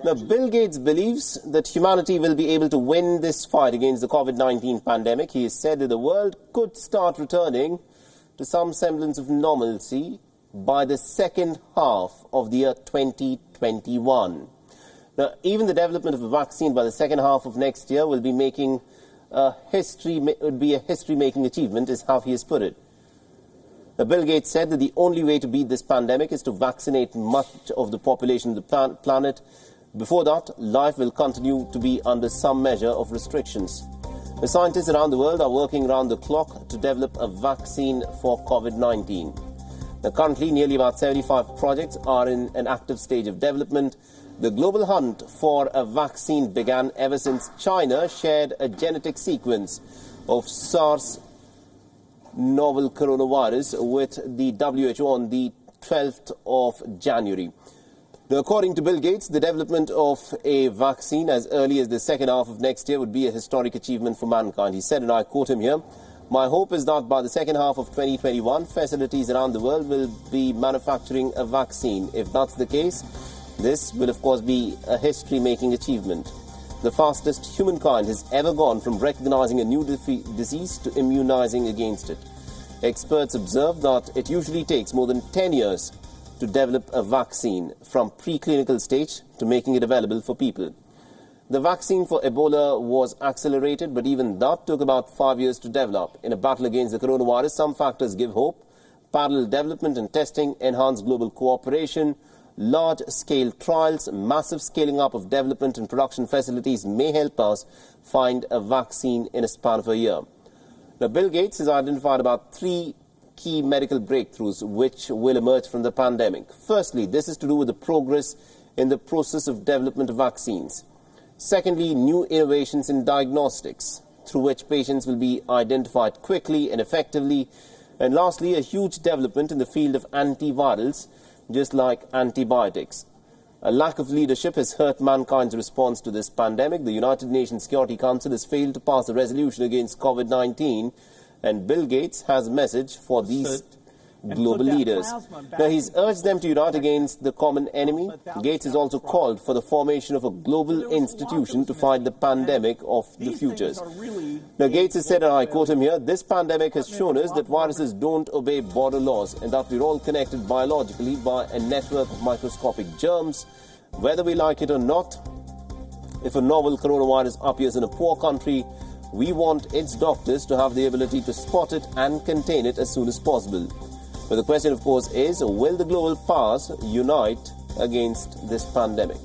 Now, Bill Gates believes that humanity will be able to win this fight against the COVID-19 pandemic. He has said that the world could start returning to some semblance of normalcy by the second half of the year 2021. Now, even the development of a vaccine by the second half of next year will be making a history-making achievement, is how he has put it. Now, Bill Gates said that the only way to beat this pandemic is to vaccinate much of the population of the planet. Before that, life will continue to be under some measure of restrictions. The scientists around the world are working around the clock to develop a vaccine for COVID-19. Now, currently, nearly about 75 projects are in an active stage of development. The global hunt for a vaccine began ever since China shared a genetic sequence of SARS novel coronavirus with the WHO on the 12th of January. Now, according to Bill Gates, the development of a vaccine as early as the second half of next year would be a historic achievement for mankind. He said, and I quote him here, "My hope is that by the second half of 2021, facilities around the world will be manufacturing a vaccine. If that's the case, this will of course be a history-making achievement. The fastest humankind has ever gone from recognizing a new disease to immunizing against it. Experts observe that it usually takes more than 10 years to develop a vaccine from preclinical stage to making it available for people. The vaccine for Ebola was accelerated, but even that took about 5 years to develop. In a battle against the coronavirus, some factors give hope. Parallel development and testing, enhanced global cooperation, large-scale trials, massive scaling up of development and production facilities may help us find a vaccine in a span of a year." Now, Bill Gates has identified about 3 key medical breakthroughs which will emerge from the pandemic. Firstly, this is to do with the progress in the process of development of vaccines. Secondly, new innovations in diagnostics, through which patients will be identified quickly and effectively. And lastly, a huge development in the field of antivirals, just like antibiotics. A lack of leadership has hurt mankind's response to this pandemic. The United Nations Security Council has failed to pass a resolution against COVID-19, and Bill Gates has a message for these global leaders. Now, he's urged them to unite against the common enemy. Gates has also called for the formation of a global institution to fight the pandemic of the futures. Now, Gates has said, and I quote him here, "This pandemic has shown us that viruses don't obey border laws and that we're all connected biologically by a network of microscopic germs. Whether we like it or not, if a novel coronavirus appears in a poor country, we want its doctors to have the ability to spot it and contain it as soon as possible." But the question, of course, is, will the global powers unite against this pandemic?